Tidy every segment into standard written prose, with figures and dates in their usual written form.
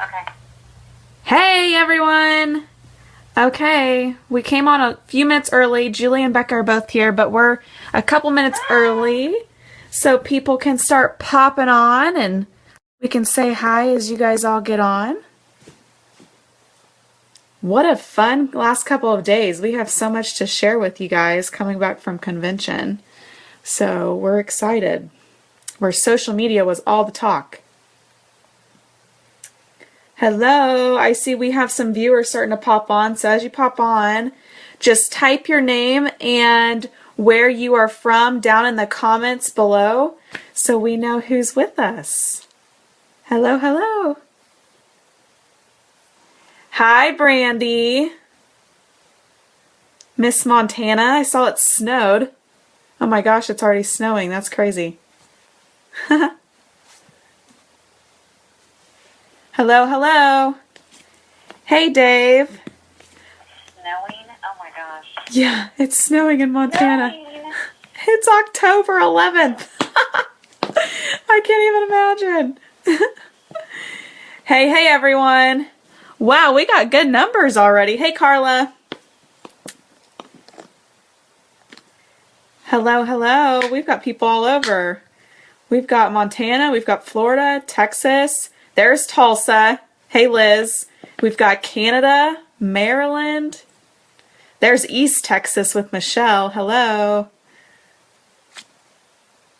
Okay. Hey everyone! Okay, we came on a few minutes early. Julie and Becca are both here, but we're a couple minutes early so people can start popping on and we can say hi as you guys all get on. What a fun last couple of days. We have so much to share with you guys coming back from convention. So we're excited. Where social media was all the talk. Hello, I see we have some viewers starting to pop on. So as you pop on, just type your name and where you are from down in the comments below so we know who's with us. Hello, hello. Hi, Brandy. Miss Montana, I saw it snowed. Oh my gosh, it's already snowing. That's crazy. Hello, hello. Hey, Dave. Snowing? Oh my gosh. Yeah, it's snowing in Montana. Snowing. It's October 11th. I can't even imagine. Hey, everyone. Wow, we got good numbers already. Hey, Carla. Hello, hello. We've got people all over. We've got Montana, we've got Florida, Texas. There's Tulsa. Hey, Liz. We've got Canada, Maryland. There's East Texas with Michelle. Hello.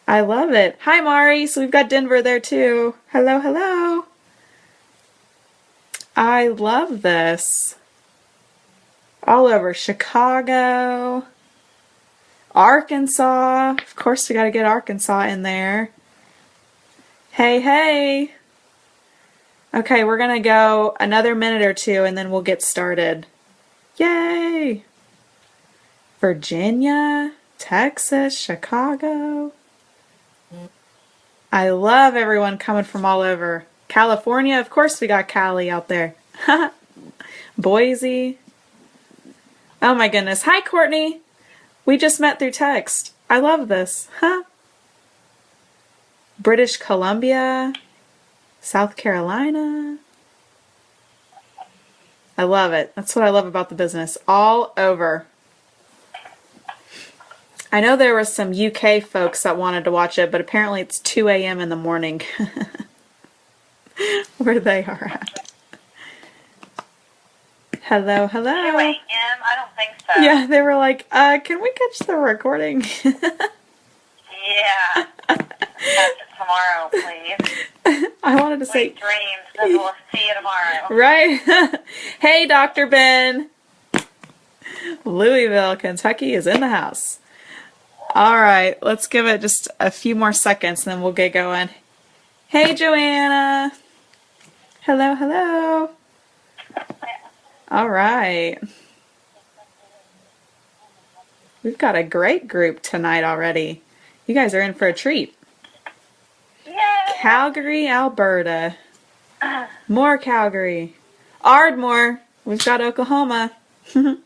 I love it. Hi, Mari. So we've got Denver there too. Hello, hello. I love this. All over Chicago, Arkansas. Of course, we got to get Arkansas in there. Hey, hey. Okay, we're going to go another minute or two and then we'll get started. Yay! Virginia, Texas, Chicago. I love everyone coming from all over. California, of course we got Cali out there. Boise. Oh my goodness. Hi, Courtney. We just met through text. I love this. British Columbia. South Carolina. I love it. That's what I love about the business. All over. I know there were some UK folks that wanted to watch it, but apparently it's 2 a.m. in the morning where they are at. Hello, hello. 2 a.m.? I don't think so. Yeah, they were like, can we catch the recording? Yeah. Catch it tomorrow, please. I wanted to say... Sweet dreams, and we'll see you tomorrow. Right? Hey, Dr. Ben. Louisville, Kentucky is in the house. All right, let's give it just a few more seconds and then we'll get going. Hey, Joanna. Hello, hello. All right. We've got a great group tonight already. You guys are in for a treat. Yay! Calgary, Alberta. More Calgary. Ardmore. We've got Oklahoma. Trying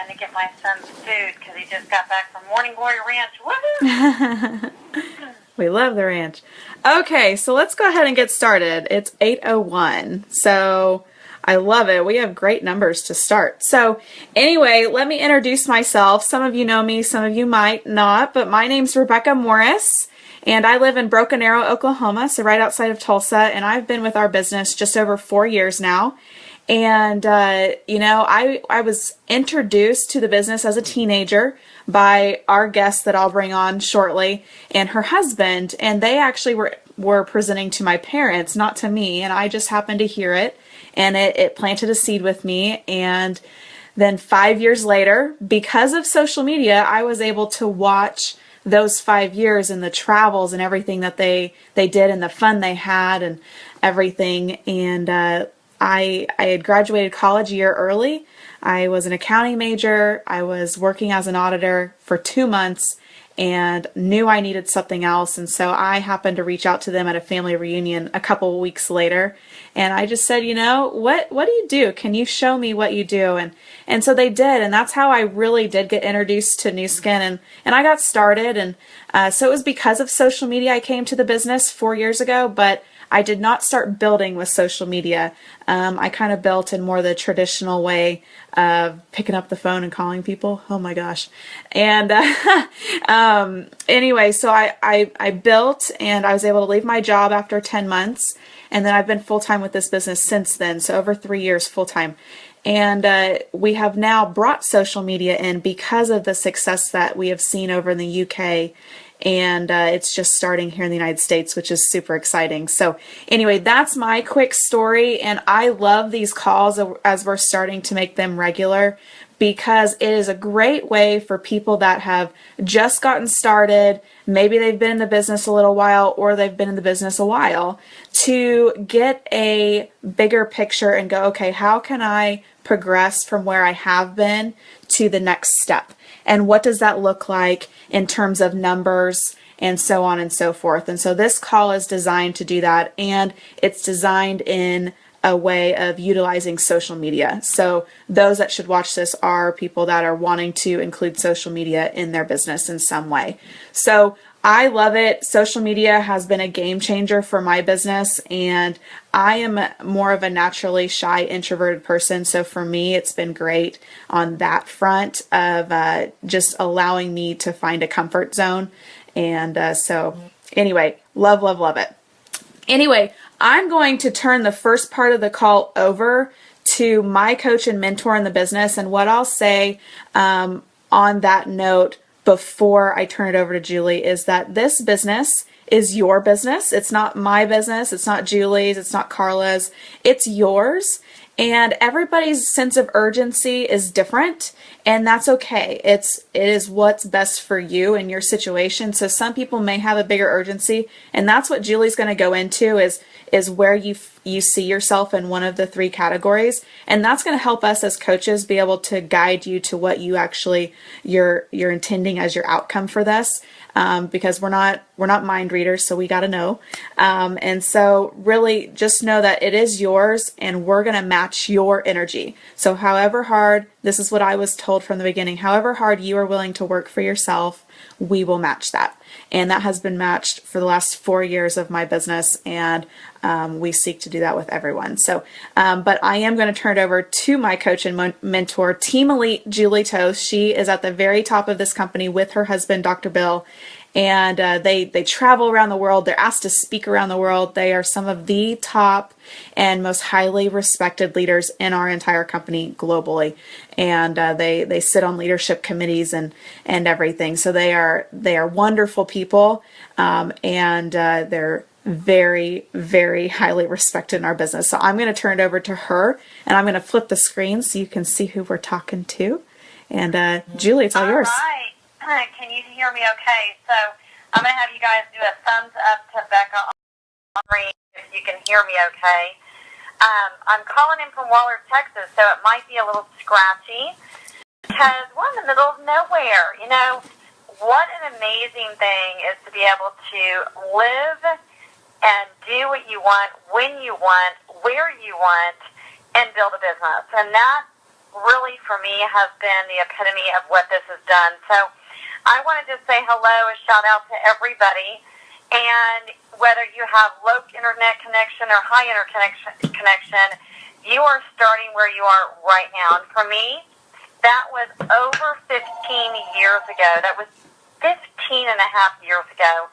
to get my son's food because he just got back from Morning Glory Ranch. Woohoo! We love the ranch. Okay, so let's go ahead and get started. It's 8:01. So I love it. We have great numbers to start. So anyway, let me introduce myself. Some of you know me, some of you might not, but my name's Rebecca Morris, and I live in Broken Arrow, Oklahoma, so right outside of Tulsa, and I've been with our business just over 4 years now. And, I was introduced to the business as a teenager by our guest that I'll bring on shortly and her husband, and they actually were presenting to my parents, not to me, and I just happened to hear it. And it planted a seed with me. And then 5 years later, because of social media, I was able to watch those 5 years and the travels and everything that they did and the fun they had and everything. And I had graduated college a year early. I was an accounting major. I was working as an auditor for 2 months and knew I needed something else. And so I happened to reach out to them at a family reunion a couple of weeks later. And I just said, what do you do? Can you show me what you do? And so they did. And that's how I really did get introduced to Nu Skin. And I got started. And so it was because of social media I came to the business 4 years ago. But I did not start building with social media. I kind of built in more the traditional way of picking up the phone and calling people. Oh my gosh. And anyway, so I built, and I was able to leave my job after 10 months. And then I've been full-time with this business since then. So over 3 years full-time. And we have now brought social media in because of the success that we have seen over in the UK. And it's just starting here in the United States, which is super exciting. So anyway, that's my quick story. And I love these calls as we're starting to make them regular, because it is a great way for people that have just gotten started. Maybe they've been in the business a little while, or they've been in the business a while, to get a bigger picture and go, okay, how can I progress from where I have been to the next step? And what does that look like in terms of numbers and so on and so forth? And so this call is designed to do that, and it's designed in a way of utilizing social media. So those that should watch this are people that are wanting to include social media in their business in some way. So I love it. Social media has been a game changer for my business, and I am more of a naturally shy, introverted person. So for me, it's been great on that front of just allowing me to find a comfort zone. And so anyway, love, love, love it. Anyway, I'm going to turn the first part of the call over to my coach and mentor in the business. And what I'll say on that note before I turn it over to Julie is that this business is your business. It's not my business. It's not Julie's. It's not Carla's. It's yours. And everybody's sense of urgency is different, and that's okay. It is what's best for you and your situation. So some people may have a bigger urgency, and that's what Julie's going to go into is where you see yourself in one of the three categories, and that's going to help us as coaches be able to guide you to what you actually you're intending as your outcome for this. Because we're not mind readers, so we got to know. And so really just know that it is yours, and we're going to match your energy. So however hard, this is what I was told from the beginning, however hard you are willing to work for yourself, we will match that. And that has been matched for the last 4 years of my business, and we seek to do that with everyone. So, but I am going to turn it over to my coach and mentor, Team Elite Julie Toast. She is at the very top of this company with her husband, Dr. Bill. And they travel around the world. They're asked to speak around the world. They are some of the top and most highly respected leaders in our entire company globally. And they sit on leadership committees and everything. So they are wonderful people, and they're very, very highly respected in our business. So I'm going to turn it over to her, and I'm going to flip the screen so you can see who we're talking to. And Julie, it's all yours. Right. Can you hear me okay? So I'm going to have you guys do a thumbs up to Becca on the screen if you can hear me okay. I'm calling in from Waller, Texas, so it might be a little scratchy because we're in the middle of nowhere. You know, what an amazing thing is to be able to live and do what you want, when you want, where you want, and build a business. And that really, for me, has been the epitome of what this has done. So I want to just say hello, a shout out to everybody. And whether you have low internet connection or high internet connection, you are starting where you are right now. And for me, that was over 15 years ago. That was 15 and a half years ago.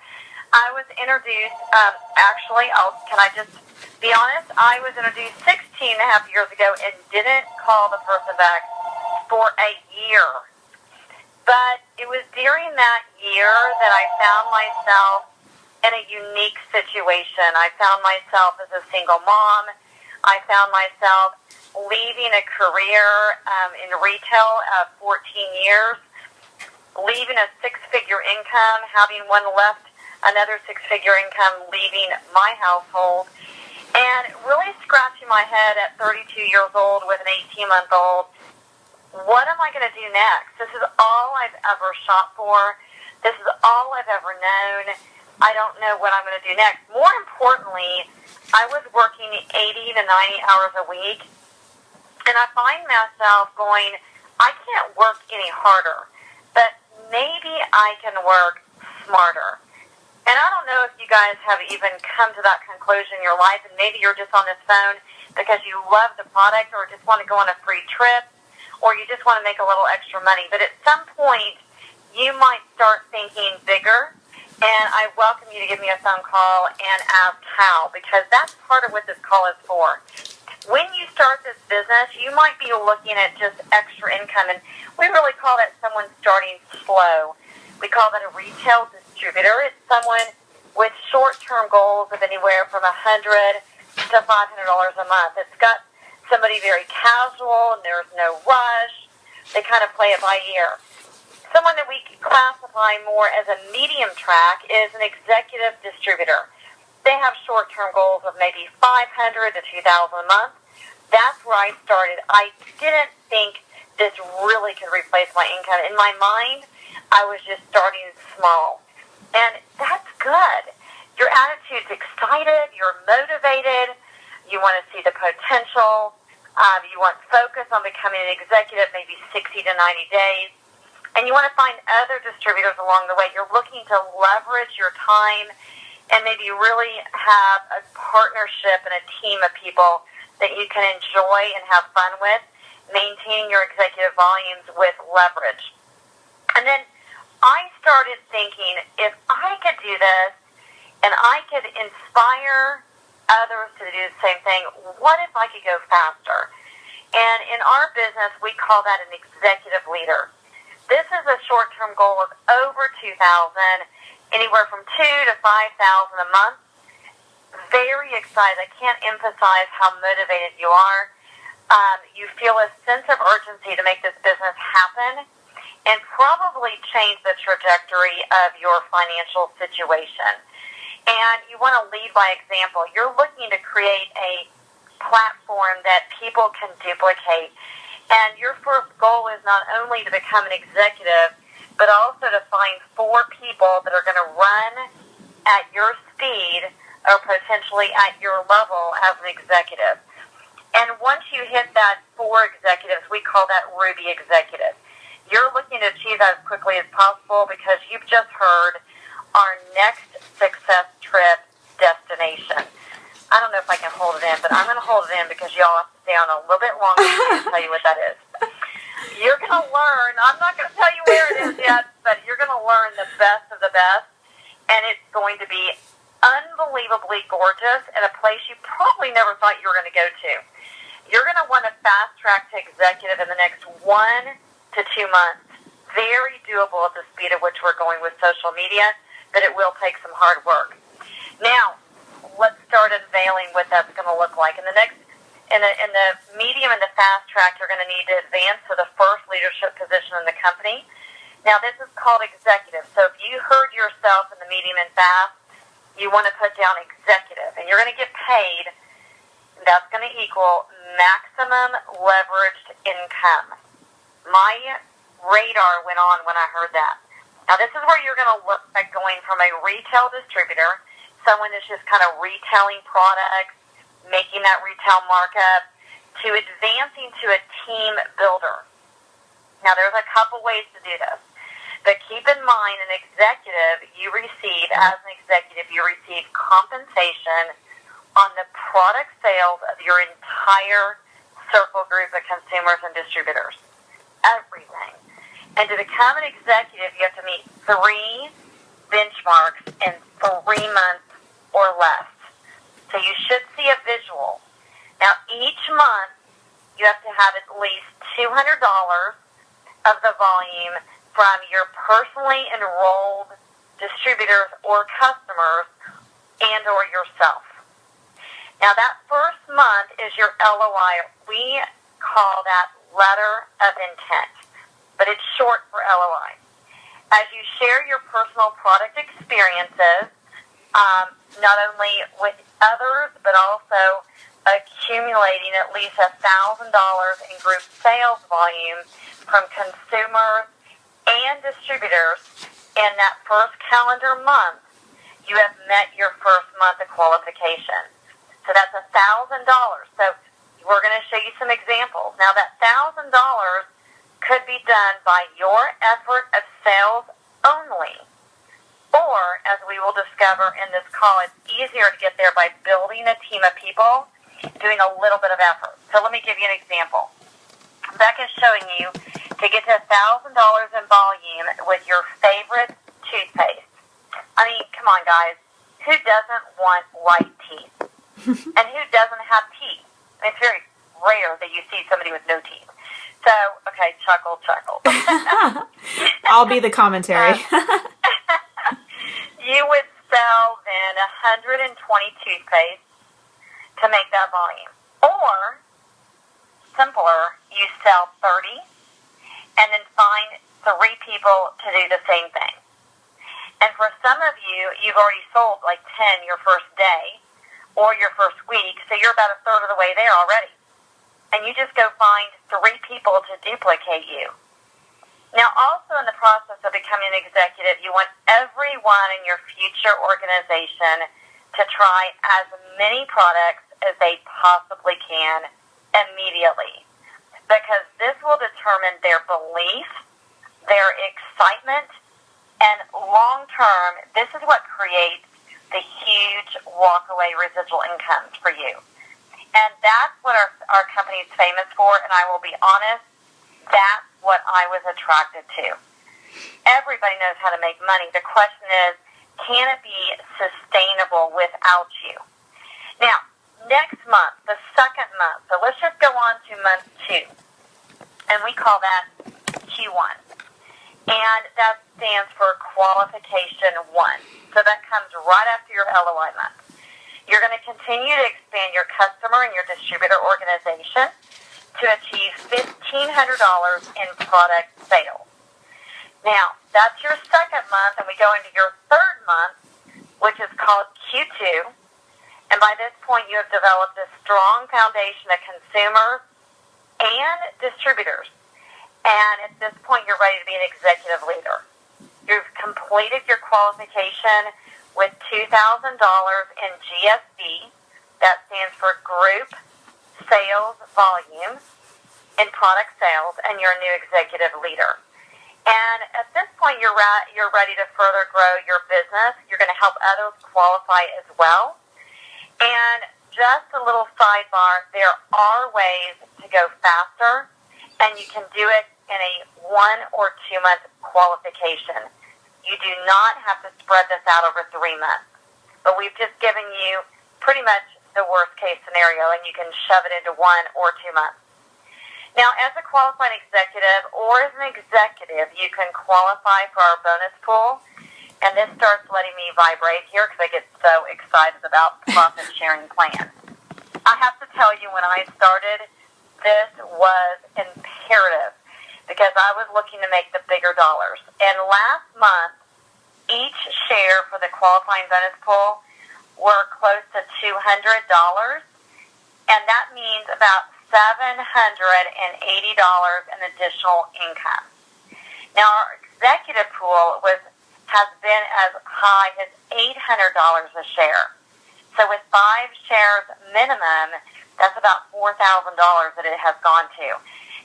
I was introduced, can I just be honest? I was introduced 16 and a half years ago and didn't call the person back for a year. But it was during that year that I found myself in a unique situation. I found myself as a single mom. I found myself leaving a career in retail of 14 years, leaving a six-figure income, having one left, another six-figure income, leaving my household, and really scratching my head at 32 years old with an 18-month-old. What am I going to do next? This is all I've ever shot for. This is all I've ever known. I don't know what I'm going to do next. More importantly, I was working 80 to 90 hours a week, and I find myself going, I can't work any harder, but maybe I can work smarter. And I don't know if you guys have even come to that conclusion in your life, and maybe you're just on this phone because you love the product or just want to go on a free trip or you just want to make a little extra money. But at some point, you might start thinking bigger, and I welcome you to give me a phone call and ask how, because that's part of what this call is for. When you start this business, you might be looking at just extra income, and we really call that someone starting slow. We call that a retail distributor. It's someone with short-term goals of anywhere from $100 to $500 a month. It's got somebody very casual, and there's no rush. They kind of play it by ear. Someone that we classify more as a medium track is an executive distributor. They have short-term goals of maybe $500 to $2,000 a month. That's where I started. I didn't think this really could replace my income. In my mind, I was just starting small. And that's good. Your attitude's excited. You're motivated. You want to see the potential. You want focus on becoming an executive, maybe 60 to 90 days. And you want to find other distributors along the way. You're looking to leverage your time and maybe really have a partnership and a team of people that you can enjoy and have fun with, maintaining your executive volumes with leverage. And then I started thinking, if I could do this and I could inspire others to do the same thing, what if I could go faster? And in our business, we call that an executive leader. This is a short-term goal of over $2,000, anywhere from $2,000 to $5,000 a month. Very excited. I can't emphasize how motivated you are. You feel a sense of urgency to make this business happen and probably change the trajectory of your financial situation. And you want to lead by example. You're looking to create a platform that people can duplicate. And your first goal is not only to become an executive, but also to find 4 people that are going to run at your speed or potentially at your level as an executive. And once you hit that 4 executives, we call that Ruby Executive. You're looking to achieve that as quickly as possible because you've just heard our next success trip destination. I don't know if I can hold it in, but I'm going to hold it in because y'all have to stay on a little bit longer to tell you what that is. You're going to learn. I'm not going to tell you where it is yet, but you're going to learn the best of the best, and it's going to be unbelievably gorgeous in a place you probably never thought you were going to go to. You're going to want to fast track to executive in the next 1 to 2 months. Very doable at the speed at which we're going with social media, but it will take some hard work. Now, let's start unveiling what that's going to look like. In the medium and the fast track, you're going to need to advance to the first leadership position in the company. Now, this is called executive. So if you heard yourself in the medium and fast, you want to put down executive, and you're going to get paid. That's going to equal maximum leveraged income. My radar went on when I heard that. Now, this is where you're going to look at going from a retail distributor, someone that's just kind of retailing products, making that retail markup, to advancing to a team builder. Now, there's a couple ways to do this. But keep in mind, an executive, as an executive, you receive compensation on the product sales of your entire circle group of consumers and distributors. Everything. And to become an executive, you have to meet 3 benchmarks in 3 months or less. So you should see a visual. Now, each month, you have to have at least $200 of the volume from your personally enrolled distributors or customers and or yourself. Now, that first month is your LOI. We call that letter of intent, but it's short for LOI. As you share your personal product experiences, not only with others, but also accumulating at least $1,000 in group sales volume from consumers and distributors in that first calendar month, you have met your first month of qualification. So that's $1,000. So we're going to show you some examples. Now, that $1,000 could be done by your effort of sales only, Or, as we will discover in this call, it's easier to get there by building a team of people, doing a little bit of effort. So let me give you an example. Becca's showing you to get to $1,000 in volume with your favorite toothpaste. I mean, come on, guys. Who doesn't want white teeth? And who doesn't have teeth? I mean, it's very rare that you see somebody with no teeth. So, okay, chuckle, chuckle. I'll be the commentary. You would sell then 120 toothpaste to make that volume. Or, simpler, you sell 30 and then find 3 people to do the same thing. And for some of you, you've already sold like 10 your first day or your first week, so you're about a third of the way there already. And you just go find 3 people to duplicate you. Now, also in the process of becoming an executive, you want everyone in your future organization to try as many products as they possibly can immediately, because this will determine their belief, their excitement, and long-term, this is what creates the huge walk-away residual incomes for you. And that's what our company is famous for, and I will be honest, that's what I was attracted to. Everybody knows how to make money. The question is, can it be sustainable without you? Now, next month, the second month, so let's just go on to month 2, and we call that Q1. And that stands for Qualification 1. So that comes right after your LOI month. You're going to continue to expand your customer and your distributor organization to achieve $1,500 in product sales. Now, that's your second month, and we go into your third month, which is called Q2. And by this point, you have developed a strong foundation of consumers and distributors. And at this point, you're ready to be an executive leader. You've completed your qualification with $2,000 in GSV. That stands for Group Sales Volume in product sales, and you're a new executive leader. And at this point, you're ready to further grow your business. You're going to help others qualify as well. And just a little sidebar, there are ways to go faster, and you can do it in a 1 or 2 month qualification. You do not have to spread this out over 3 months. But we've just given you pretty much the worst case scenario, and you can shove it into 1 or 2 months. Now, as a qualified executive or as an executive, you can qualify for our bonus pool. And this starts letting me vibrate here because I get so excited about profit sharing plans. I have to tell you, when I started, this was imperative because I was looking to make the bigger dollars. And last month, each share for the qualifying bonus pool were close to $200, and that means about $780 in additional income. Now, our executive pool has been as high as $800 a share. So with 5 shares minimum, that's about $4,000 that it has gone to.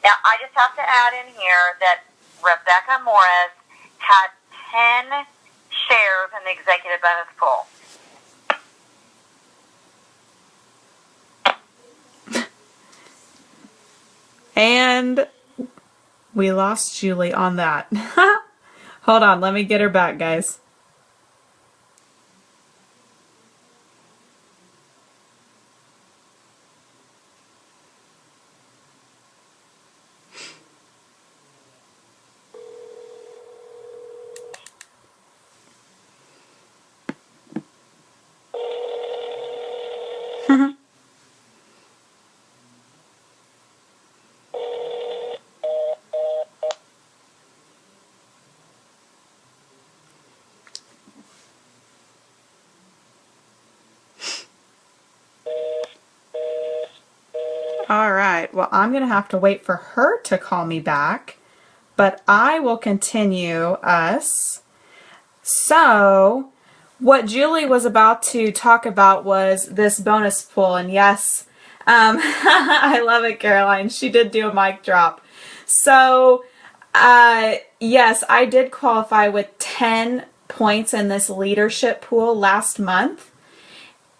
Now, I just have to add in here that Rebecca Morris had 10 shares in the executive bonus pool. And we lost Julie on that. Hold on, let me get her back, guys. All right, well, I'm going to have to wait for her to call me back, but I will continue us. So, what Julie was about to talk about was this bonus pool, and yes, I love it, Caroline. She did do a mic drop. So, yes, I did qualify with 10 points in this leadership pool last month.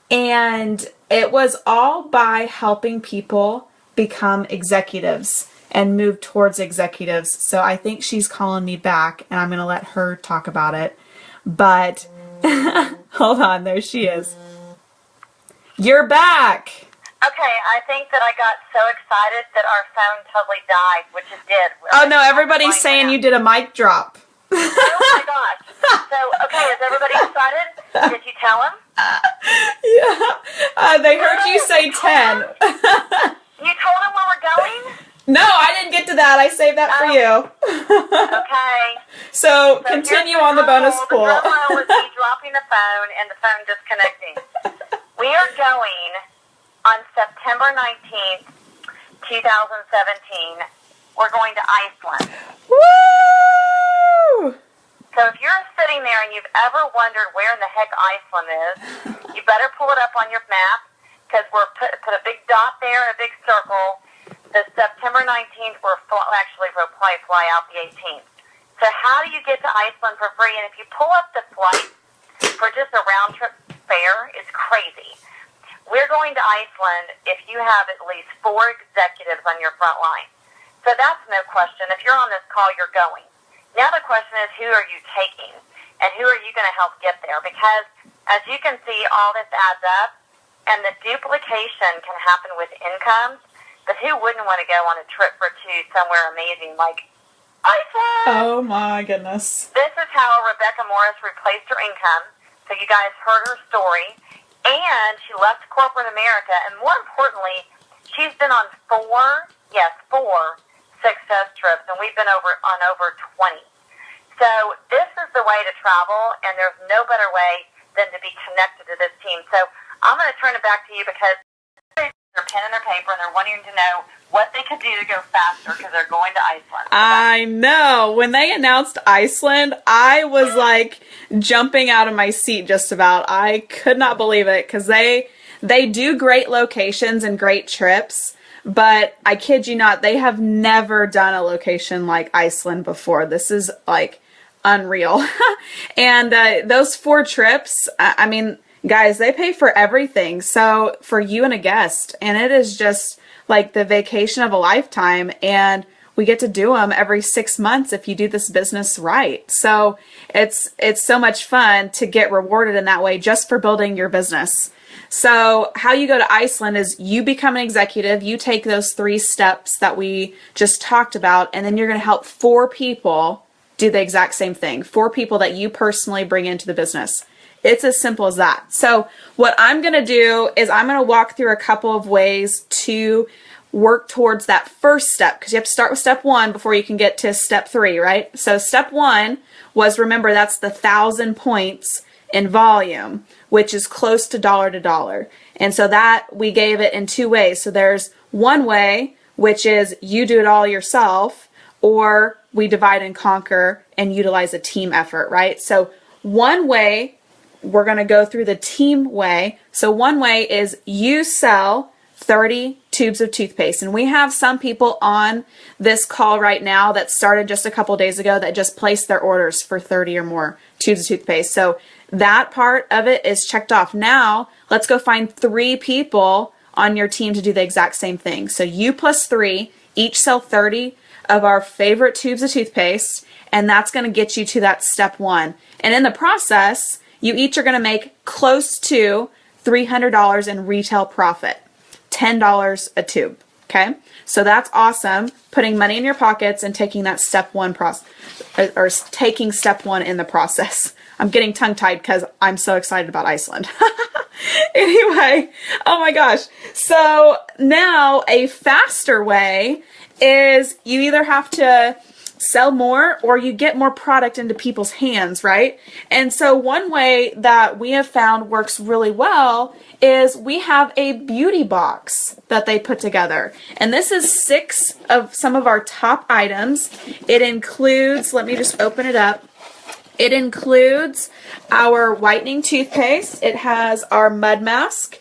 And it was all by helping people become executives and move towards executives. So I think she's calling me back, and I'm going to let her talk about it. But hold on, there she is. You're back. Okay, I think that I got so excited that our phone totally died, which it did. Oh no, everybody's saying you did a mic drop. Oh my gosh. So, okay, is everybody excited? Did you tell them? Yeah. They heard you say 10. You told them where we're going? No, I didn't get to that. I saved that for you. Okay. So continue on the bonus pool. The drum roll was me dropping the phone and the phone disconnecting. We are going on September 19th, 2017. We're going to Iceland. Woo! So if you're sitting there and you've ever wondered where in the heck Iceland is, you better pull it up on your map, because we're put a big dot there and a big circle. The September 19th, we'll probably fly out the 18th. So how do you get to Iceland for free? And if you pull up the flight for just a round trip fare, it's crazy. We're going to Iceland if you have at least 4 executives on your front line. So that's no question. If you're on this call, you're going. Now the question is, who are you taking? And who are you going to help get there? Because as you can see, all this adds up, and the duplication can happen with incomes. But who wouldn't want to go on a trip for 2 somewhere amazing like Iceland? Oh my goodness. This is how Rebecca Morris replaced her income. So you guys heard her story. And she left corporate America. And more importantly, she's been on 4 success trips. And we've been on over 20. So this is the way to travel. And there's no better way than to be connected to this team. So I'm going to turn it back to you, because their pen and their paper, and they're wanting to know what they could do to go faster because they're going to Iceland. I know. When they announced Iceland, I was like jumping out of my seat just about. I could not believe it, because they do great locations and great trips, but I kid you not, they have never done a location like Iceland before. This is like unreal. And those 4 trips, I mean, guys, they pay for everything. So for you and a guest, and it is just like the vacation of a lifetime. And we get to do them every 6 months if you do this business right. So it's so much fun to get rewarded in that way just for building your business. So how you go to Iceland is you become an executive, you take those 3 steps that we just talked about, and then you're going to help 4 people do the exact same thing. 4 people that you personally bring into the business. It's as simple as that. So what I'm going to do is I'm going to walk through a couple of ways to work towards that first step, because you have to start with step 1 before you can get to step 3, right? So step 1 was, remember, that's the 1,000 points in volume, which is close to dollar. And so that we gave it in 2 ways. So there's one way, which is you do it all yourself, or we divide and conquer and utilize a team effort, right? So one way, we're going to go through the team way. So one way is you sell 30 tubes of toothpaste. And we have some people on this call right now that started just a couple days ago that just placed their orders for 30 or more tubes of toothpaste. So that part of it is checked off. Now let's go find 3 people on your team to do the exact same thing. So you plus 3 each sell 30 of our favorite tubes of toothpaste, and that's going to get you to that step 1. And in the process, you each are going to make close to $300 in retail profit, $10 a tube. Okay, so that's awesome. Putting money in your pockets and taking that step 1 process, or taking step 1 in the process. I'm getting tongue-tied because I'm so excited about Iceland. Anyway, oh my gosh. So now a faster way is you either have to sell more or you get more product into people's hands, right? And so one way that we have found works really well is we have a beauty box that they put together. And this is 6 of some of our top items. It includes, let me just open it up. It includes our whitening toothpaste. It has our mud mask,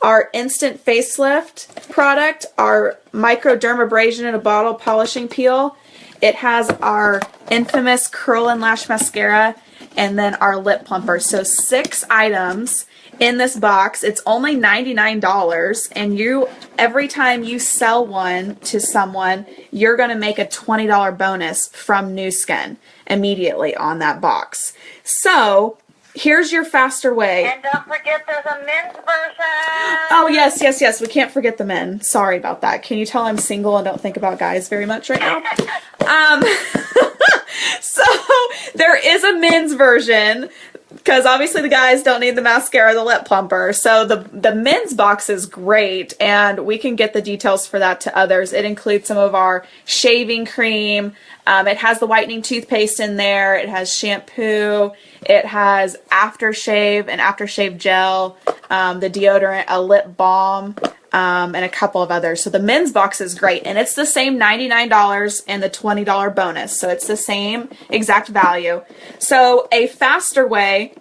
our instant facelift product, our microdermabrasion in a bottle polishing peel. It has our infamous curl and lash mascara, and then our lip plumper. So 6 items in this box. It's only $99, and every time you sell one to someone, you're going to make a $20 bonus from Nu Skin immediately on that box. So here's your faster way. And don't forget there's a men's version. Oh, yes. We can't forget the men. Sorry about that. Can you tell I'm single and don't think about guys very much right now? So there is a men's version, because obviously the guys don't need the mascara or the lip plumper. So the men's box is great, and we can get the details for that to others. It includes some of our shaving cream. It has the whitening toothpaste in there. It has shampoo. It has aftershave and aftershave gel, the deodorant, a lip balm, and a couple of others. So the men's box is great, and it's the same $99 and the $20 bonus. So it's the same exact value. So a faster way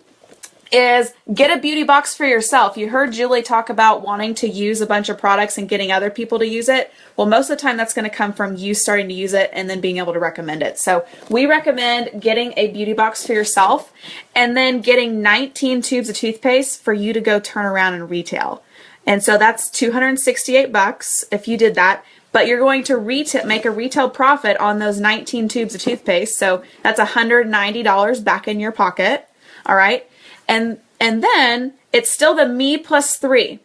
is get a beauty box for yourself. You heard Julie talk about wanting to use a bunch of products and getting other people to use it. Well, most of the time that's going to come from you starting to use it and then being able to recommend it. So we recommend getting a beauty box for yourself and then getting 19 tubes of toothpaste for you to go turn around and retail. And so that's $268 if you did that. But you're going to make a retail profit on those 19 tubes of toothpaste. So that's $190 back in your pocket. All right. And then it's still the me plus 3.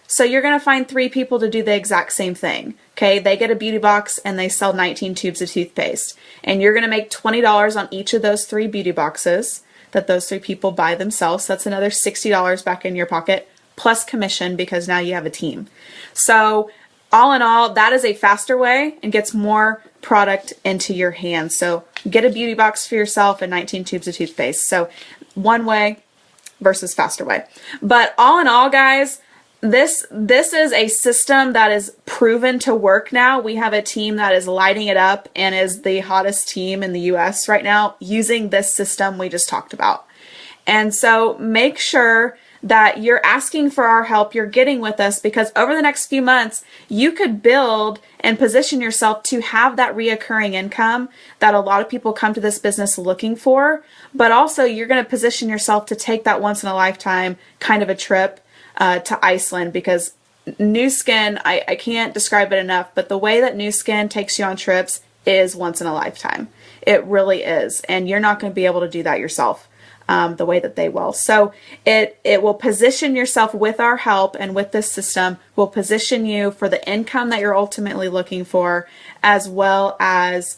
So you're going to find 3 people to do the exact same thing. Okay. They get a beauty box and they sell 19 tubes of toothpaste. And you're going to make $20 on each of those 3 beauty boxes that those 3 people buy themselves. That's another $60 back in your pocket, plus commission, because now you have a team. So all in all, that is a faster way and gets more product into your hands. So get a beauty box for yourself and 19 tubes of toothpaste. So one way versus faster way. But all in all, guys, this is a system that is proven to work now. We have a team that is lighting it up and is the hottest team in the US right now using this system we just talked about. And so make sure that you're asking for our help, you're getting with us, because over the next few months, you could build and position yourself to have that reoccurring income that a lot of people come to this business looking for, but also you're going to position yourself to take that once in a lifetime kind of a trip to Iceland, because Nu Skin, I can't describe it enough, but the way that Nu Skin takes you on trips is once in a lifetime. It really is, and you're not going to be able to do that yourself. The way that they will. So it will position yourself with our help, and with this system will position you for the income that you're ultimately looking for, as well as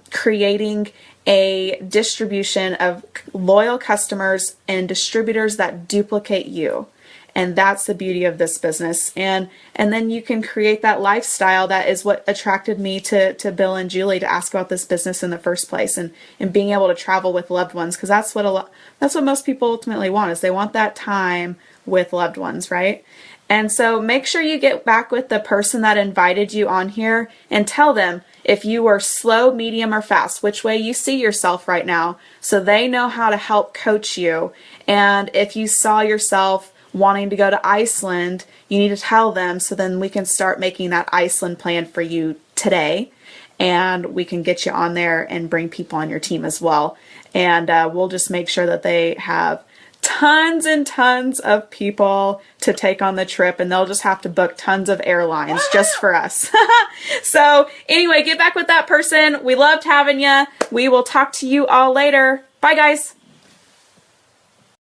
creating a distribution of loyal customers and distributors that duplicate you. And that's the beauty of this business. And then you can create that lifestyle. That is what attracted me to Bill and Julie to ask about this business in the first place, and being able to travel with loved ones, because that's what most people ultimately want, is they want that time with loved ones, right? And so make sure you get back with the person that invited you on here and tell them if you are slow, medium, or fast, which way you see yourself right now, so they know how to help coach you. And if you saw yourself wanting to go to Iceland, you need to tell them, so then we can start making that Iceland plan for you today, and we can get you on there and bring people on your team as well. And we'll just make sure that they have tons and tons of people to take on the trip, and they'll just have to book tons of airlines just for us. So anyway, get back with that person. We loved having you. We will talk to you all later. Bye, guys.